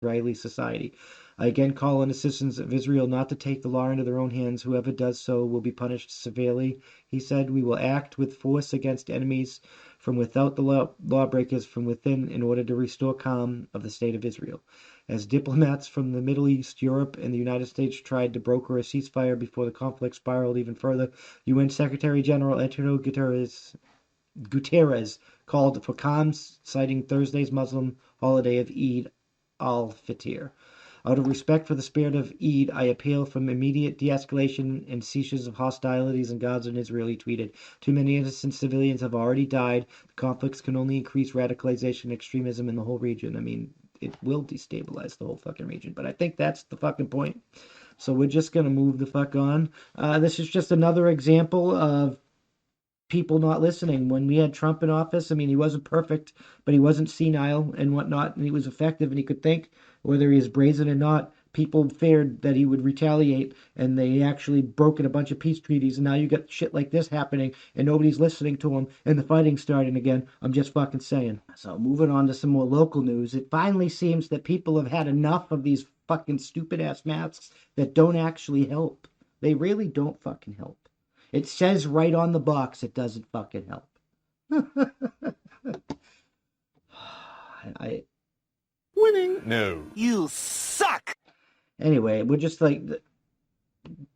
Israeli society. I again call on the citizens of Israel not to take the law into their own hands. Whoever does so will be punished severely. He said, we will act with force against enemies from without, the lawbreakers from within, in order to restore calm of the state of Israel. As diplomats from the Middle East, Europe, and the United States tried to broker a ceasefire before the conflict spiraled even further, UN Secretary General Antonio Guterres called for calm, citing Thursday's Muslim holiday of Eid al-Fitr. Out of respect for the spirit of Eid, I appeal for immediate de-escalation and ceasures of hostilities in Gaza and Israel, he tweeted. Too many innocent civilians have already died. The conflicts can only increase radicalization and extremism in the whole region. I mean, it will destabilize the whole fucking region, but I think that's the fucking point. So we're just going to move the fuck on. This is just another example of people not listening. When we had Trump in office, I mean, he wasn't perfect, but he wasn't senile and whatnot, and he was effective, and he could think, whether he was brazen or not. People feared that he would retaliate, and they actually broken a bunch of peace treaties, and now you got shit like this happening, and nobody's listening to him, and the fighting's starting again. I'm just fucking saying. So moving on to some more local news, it finally seems that people have had enough of these fucking stupid-ass masks that don't actually help. They really don't fucking help. It says right on the box it doesn't fucking help. Winning. No. You suck. Anyway, we're just like...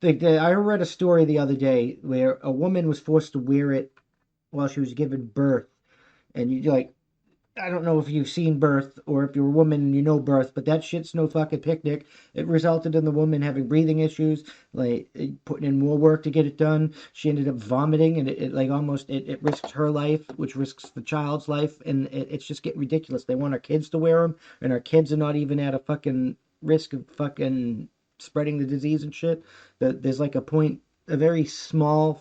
I read a story the other day where a woman was forced to wear it while she was giving birth. And you like... I don't know if you've seen birth or if you're a woman and you know birth, but that shit's no fucking picnic. It resulted in the woman having breathing issues, like putting in more work to get it done. She ended up vomiting, and it like almost it risks her life, which risks the child's life, and it's just getting ridiculous. They want our kids to wear them, and our kids are not even at a fucking risk of fucking spreading the disease and shit. There's like a very small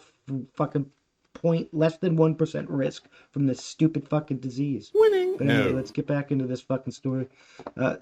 fucking point, less than 1% risk from this stupid fucking disease. Winning. But anyway, let's get back into this fucking story.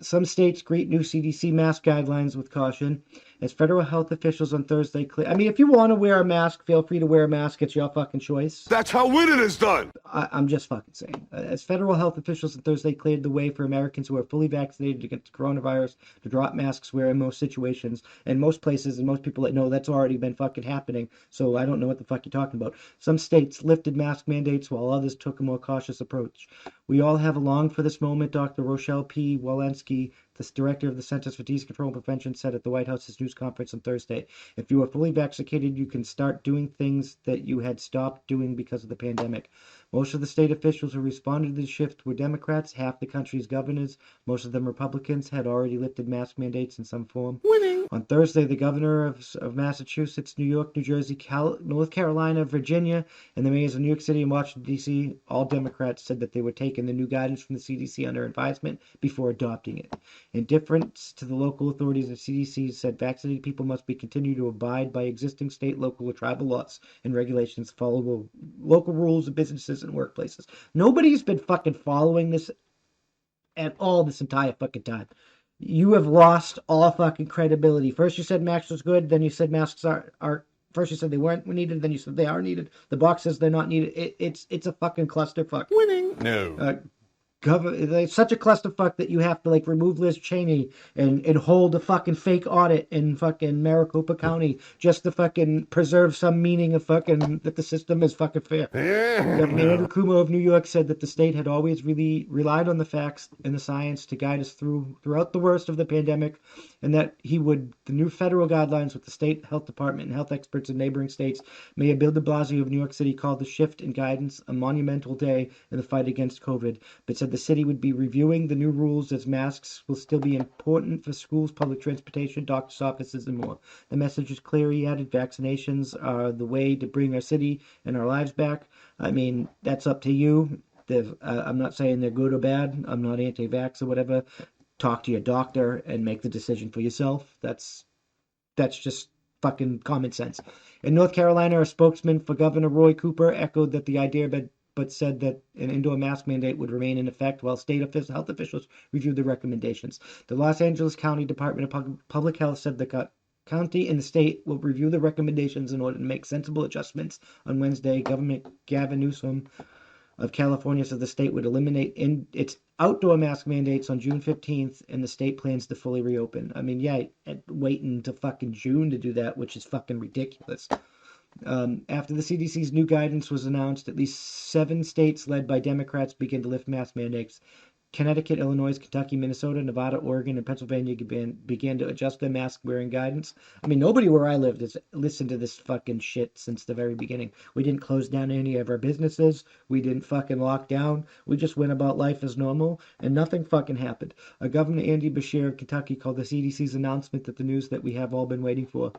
Some states greet new CDC mask guidelines with caution. As federal health officials on Thursday I mean, if you want to wear a mask, feel free to wear a mask. It's your fucking choice. That's how winning is done. I'm just fucking saying. As federal health officials on Thursday cleared the way for Americans who are fully vaccinated against coronavirus to drop masks wear in most situations and most places and most people that know that's already been fucking happening. So I don't know what the fuck you're talking about. Some states lifted mask mandates while others took a more cautious approach. We all have longed for this moment, Dr. Rochelle P. Walensky, the director of the Centers for Disease Control and Prevention, said at the White House's news conference on Thursday. If you are fully vaccinated, you can start doing things that you had stopped doing because of the pandemic. Most of the state officials who responded to the shift were Democrats. Half the country's governors, most of them Republicans, had already lifted mask mandates in some form. Winning. On Thursday, the governor of Massachusetts, New York, New Jersey, North Carolina, Virginia, and the mayors of New York City and Washington, D.C., all Democrats, said that they were taking the new guidance from the CDC under advisement before adopting it. In deference to the local authorities, the CDC said vaccinated people must continue to abide by existing state, local, or tribal laws and regulations, follow local rules of businesses and workplaces. Nobody's been fucking following this at all this entire fucking time. You have lost all fucking credibility. First you said masks was good, then you said masks are first you said they weren't needed, then you said they are needed. The box says they're not needed. It's a fucking clusterfuck. Winning. No. It's such a clusterfuck that you have to like remove Liz Cheney and hold a fucking fake audit in fucking Maricopa County just to fucking preserve some meaning of fucking that the system is fucking fair. Governor Andrew Cuomo of New York said that the state had always really relied on the facts and the science to guide us throughout the worst of the pandemic, and that the new federal guidelines with the state health department and health experts in neighboring states. Mayor Bill de Blasio of New York City called the shift in guidance a monumental day in the fight against COVID, but said the city would be reviewing the new rules as masks will still be important for schools, public transportation, doctor's offices, and more. The message is clear, he added. Vaccinations are the way to bring our city and our lives back. I mean, that's up to you. I'm not saying they're good or bad. I'm not anti-vax or whatever. Talk to your doctor and make the decision for yourself. That's just fucking common sense. In North Carolina, a spokesman for Governor Roy Cooper echoed that the idea but said that an indoor mask mandate would remain in effect while state health officials reviewed the recommendations. The Los Angeles County Department of Public Health said the county and the state will review the recommendations in order to make sensible adjustments on Wednesday. Governor Gavin Newsom of California said the state would eliminate its outdoor mask mandates on June 15th, and the state plans to fully reopen. I mean, yeah, waiting to fucking June to do that, which is fucking ridiculous. After the CDC's new guidance was announced, at least 7 states led by Democrats began to lift mask mandates. Connecticut, Illinois, Kentucky, Minnesota, Nevada, Oregon, and Pennsylvania began to adjust their mask-wearing guidance. I mean, nobody where I lived has listened to this fucking shit since the very beginning. We didn't close down any of our businesses. We didn't fucking lock down. We just went about life as normal, and nothing fucking happened. Governor Andy Beshear of Kentucky called the CDC's announcement that the news that we have all been waiting for.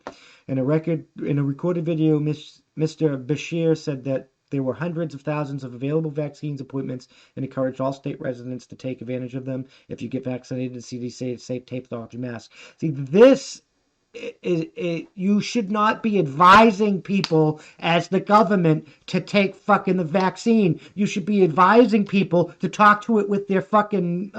In a recorded video, Mr. Beshear said that there were hundreds of thousands of available vaccines appointments and encouraged all state residents to take advantage of them. If you get vaccinated, the CDC is safe, tape off your mask. See, this you should not be advising people as the government to take fucking the vaccine. You should be advising people to talk to it with their fucking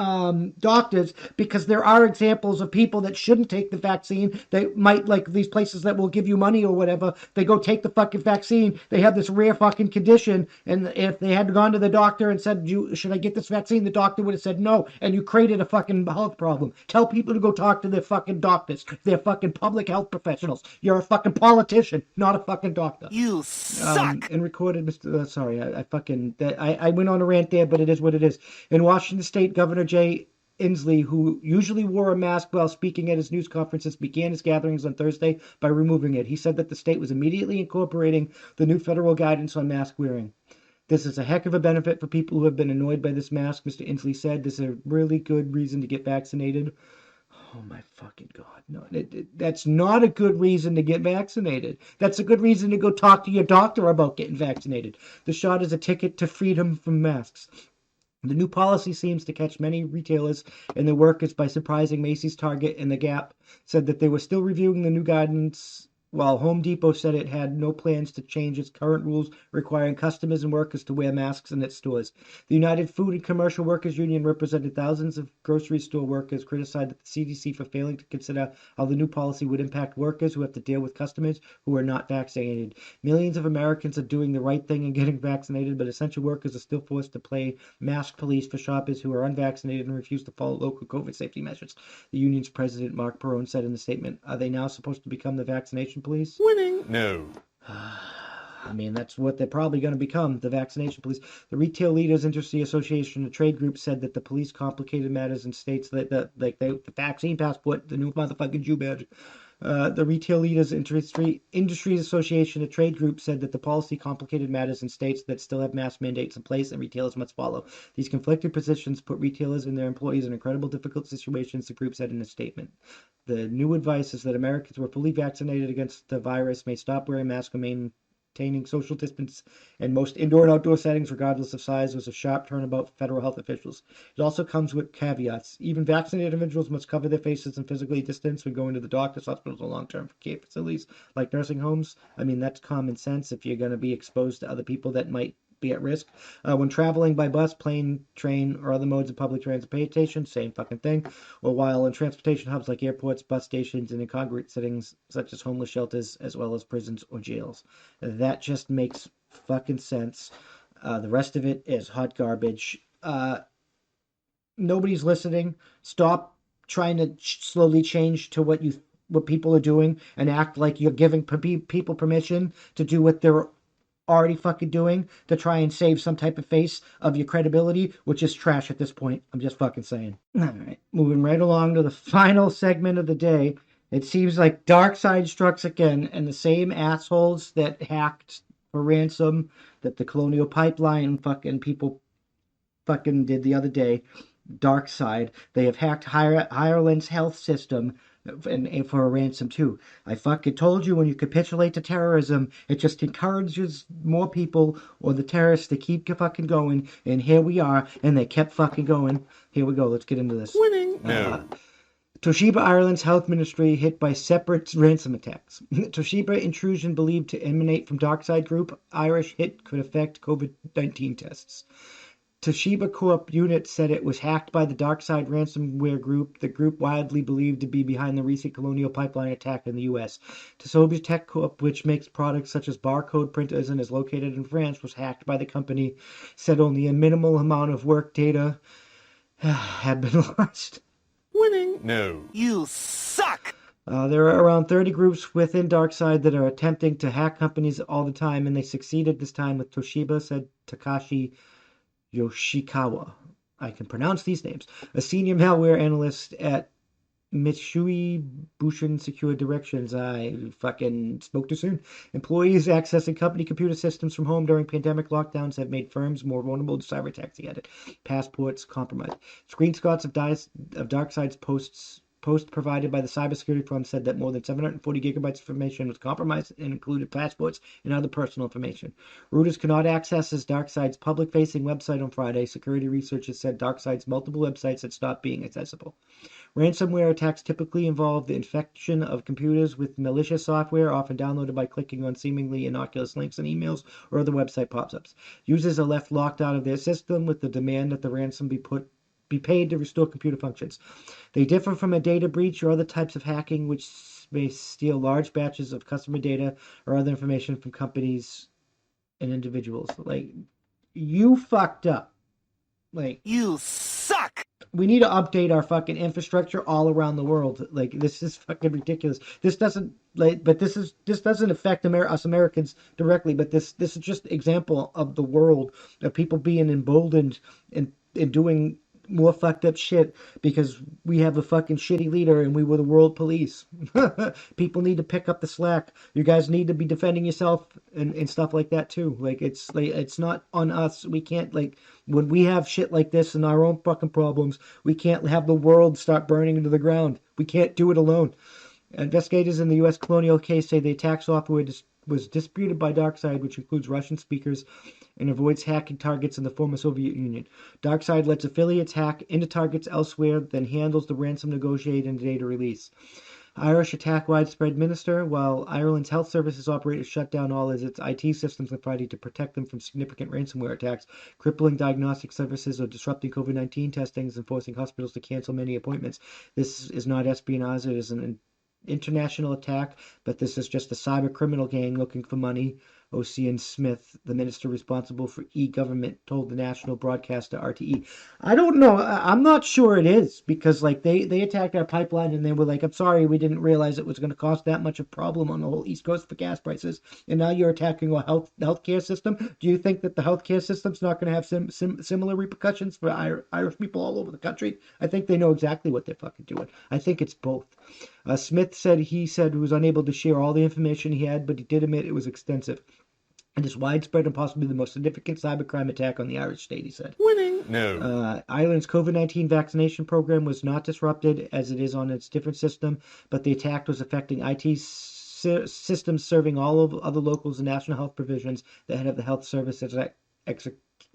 doctors, because there are examples of people that shouldn't take the vaccine. They might, like these places that will give you money or whatever, they go take the fucking vaccine. They have this rare fucking condition, and if they had gone to the doctor and said, should I get this vaccine? The doctor would have said no, and you created a fucking health problem. Tell people to go talk to their fucking doctors. Their fucking public health professionals. You're a fucking politician, not a fucking doctor. You suck. And recorded, Mr. Sorry, I went on a rant there, but it is what it is. In Washington State, Governor Jay Inslee, who usually wore a mask while speaking at his news conferences, began his gatherings on Thursday by removing it. He said that the state was immediately incorporating the new federal guidance on mask wearing. This is a heck of a benefit for people who have been annoyed by this mask, Mr. Inslee said. This is a really good reason to get vaccinated. Oh my fucking God. No, that's not a good reason to get vaccinated. That's a good reason to go talk to your doctor about getting vaccinated. The shot is a ticket to freedom from masks. The new policy seems to catch many retailers and their workers by surprising. Macy's, Target, and The Gap said that they were still reviewing the new guidance, while Home Depot said it had no plans to change its current rules requiring customers and workers to wear masks in its stores. The United Food and Commercial Workers Union represented thousands of grocery store workers, criticized the CDC for failing to consider how the new policy would impact workers who have to deal with customers who are not vaccinated. Millions of Americans are doing the right thing and getting vaccinated, but essential workers are still forced to play mask police for shoppers who are unvaccinated and refuse to follow local COVID safety measures. The union's president, Mark Perone, said in a statement, "Are they now supposed to become the vaccination police?" Winning? No. I mean, that's what they're probably going to become, the vaccination police. The Retail Leaders Industry Association, a trade group, said that the police complicated matters in states that the vaccine passport, the new motherfucking Jew badge. The Retail Leaders Industry Association, a trade group, said that the policy complicated matters in states that still have mask mandates in place and retailers must follow. These conflicting positions put retailers and their employees in incredible difficult situations, the group said in a statement. The new advice is that Americans who are fully vaccinated against the virus may stop wearing masks and maintaining social distance in most indoor and outdoor settings, regardless of size, was a sharp turnabout for federal health officials. It also comes with caveats. Even vaccinated individuals must cover their faces and physically distance when going to the doctors, hospitals, or long-term care facilities like nursing homes. I mean, that's common sense if you're going to be exposed to other people that might be at risk. When traveling by bus, plane, train, or other modes of public transportation, same fucking thing. Or while in transportation hubs like airports, bus stations, and in congregate settings such as homeless shelters, as well as prisons or jails. That just makes fucking sense. The rest of it is hot garbage. Nobody's listening. Stop trying to slowly change to what people are doing and act like you're giving people permission to do what they're already fucking doing to try and save some type of face of your credibility, which is trash at this point. I'm just fucking saying. All right, moving right along to the final segment of the day. It seems like DarkSide strikes again, and the same assholes that hacked for ransom that the Colonial Pipeline fucking people fucking did the other day. DarkSide, they have hacked Ireland's health system and for a ransom too. I fucking told you, when you capitulate to terrorism, it just encourages more people or the terrorists to keep fucking going. And here we are, and they kept fucking going. Here we go. Let's get into this. Winning? No. Toshiba, Ireland's health ministry, hit by separate ransom attacks. Toshiba intrusion believed to emanate from DarkSide Group. Irish hit could affect COVID-19 tests. Toshiba Corp unit said it was hacked by the DarkSide ransomware group, the group widely believed to be behind the recent Colonial Pipeline attack in the U.S. Toshiba Tech Corp, which makes products such as barcode printers and is located in France, was hacked by the company, said only a minimal amount of work data had been lost. Winning. No. You suck! There are around 30 groups within DarkSide that are attempting to hack companies all the time, and they succeeded this time with Toshiba, said Takashi Yoshikawa. I can pronounce these names. A senior malware analyst at Mitsui Bushin Secure Directions. I fucking spoke too soon. Employees accessing company computer systems from home during pandemic lockdowns have made firms more vulnerable to cyber attacks, he added. Passports compromised. Screenshots of DarkSide's post provided by the cybersecurity firm said that more than 740 gigabytes of information was compromised and included passports and other personal information. Routers cannot access DarkSide's public-facing website on Friday. Security researchers said DarkSide's multiple websites had stopped being accessible. Ransomware attacks typically involve the infection of computers with malicious software, often downloaded by clicking on seemingly innocuous links in emails or other website pop-ups. Users are left locked out of their system with the demand that the ransom be paid to restore computer functions. They differ from a data breach or other types of hacking, which may steal large batches of customer data or other information from companies and individuals. Like, you fucked up. Like, you suck! We need to update our fucking infrastructure all around the world. Like, this is fucking ridiculous. This doesn't doesn't affect us Americans directly, but this is just example of the world of people being emboldened and doing more fucked up shit because we have a fucking shitty leader and we were the world police. People need to pick up the slack. You guys need to be defending yourself and stuff like that too. Like, it's not on us. We can't, like, when we have shit like this and our own fucking problems, we can't have the world start burning into the ground. We can't do it alone. Investigators in the U.S. colonial case say the attack software was disputed by DarkSide, which includes Russian speakers, and avoids hacking targets in the former Soviet Union. DarkSide lets affiliates hack into targets elsewhere, then handles the ransom negotiated and data release. Irish attack widespread minister, while Ireland's health services operators shut down all its IT systems on Friday to protect them from significant ransomware attacks, crippling diagnostic services or disrupting COVID-19 testings and forcing hospitals to cancel many appointments. This is not espionage, it is an international attack, but this is just a cyber criminal gang looking for money. Ocean Smith, the minister responsible for e-government, told the national broadcaster RTE. I don't know. I'm not sure it is, because like they attacked our pipeline and they were like, I'm sorry, we didn't realize it was going to cost that much a problem on the whole East Coast for gas prices. And now you're attacking our healthcare system. Do you think that the healthcare system's not going to have similar repercussions for Irish people all over the country? I think they know exactly what they're fucking doing. I think it's both. Smith said he was unable to share all the information he had, but he did admit it was extensive. It is widespread and possibly the most significant cybercrime attack on the Irish state, he said. Winning. No. Ireland's COVID-19 vaccination program was not disrupted as it is on its different system, but the attack was affecting IT systems serving all of other locals and national health provisions, the head of the health service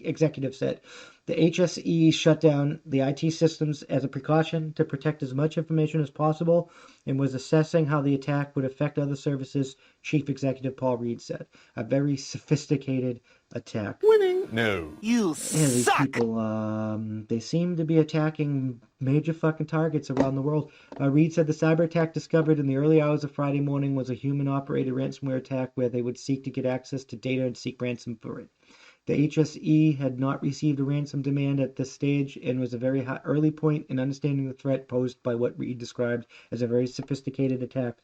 executive said. The HSE shut down the IT systems as a precaution to protect as much information as possible and was assessing how the attack would affect other services, Chief Executive Paul Reed said. A very sophisticated attack. Winning. No. You These suck! people, they seem to be attacking major fucking targets around the world. Reed said the cyber attack discovered in the early hours of Friday morning was a human-operated ransomware attack where they would seek to get access to data and seek ransom for it. The HSE had not received a ransom demand at this stage and was a very early point in understanding the threat posed by what Reed described as a very sophisticated attack.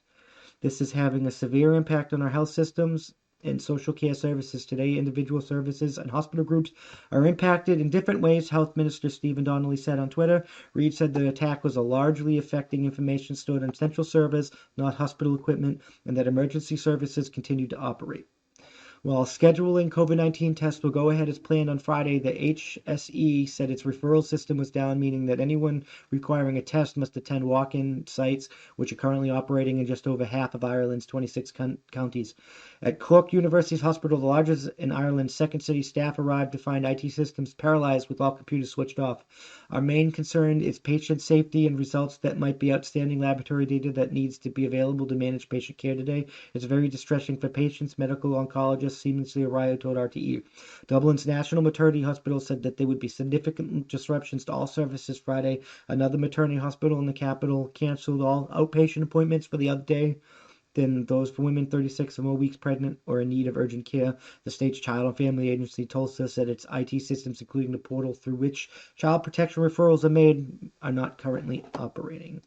This is having a severe impact on our health systems and social care services today. Individual services and hospital groups are impacted in different ways, Health Minister Stephen Donnelly said on Twitter. Reed said the attack was largely affecting information stored on central servers, not hospital equipment, and that emergency services continued to operate. While scheduling COVID-19 tests will go ahead as planned on Friday, the HSE said its referral system was down, meaning that anyone requiring a test must attend walk-in sites, which are currently operating in just over half of Ireland's 26 counties. At Cork University's hospital, the largest in Ireland's second city, staff arrived to find IT systems paralyzed with all computers switched off. Our main concern is patient safety and results that might be outstanding laboratory data that needs to be available to manage patient care today. It's very distressing for patients, medical oncologists, seamlessly, O'Reilly told RTE. Dublin's National Maternity Hospital said that there would be significant disruptions to all services Friday. Another maternity hospital in the capital canceled all outpatient appointments for the other day than those for women 36 or more weeks pregnant or in need of urgent care. The state's Child and Family Agency told us that its IT systems, including the portal through which child protection referrals are made, are not currently operating.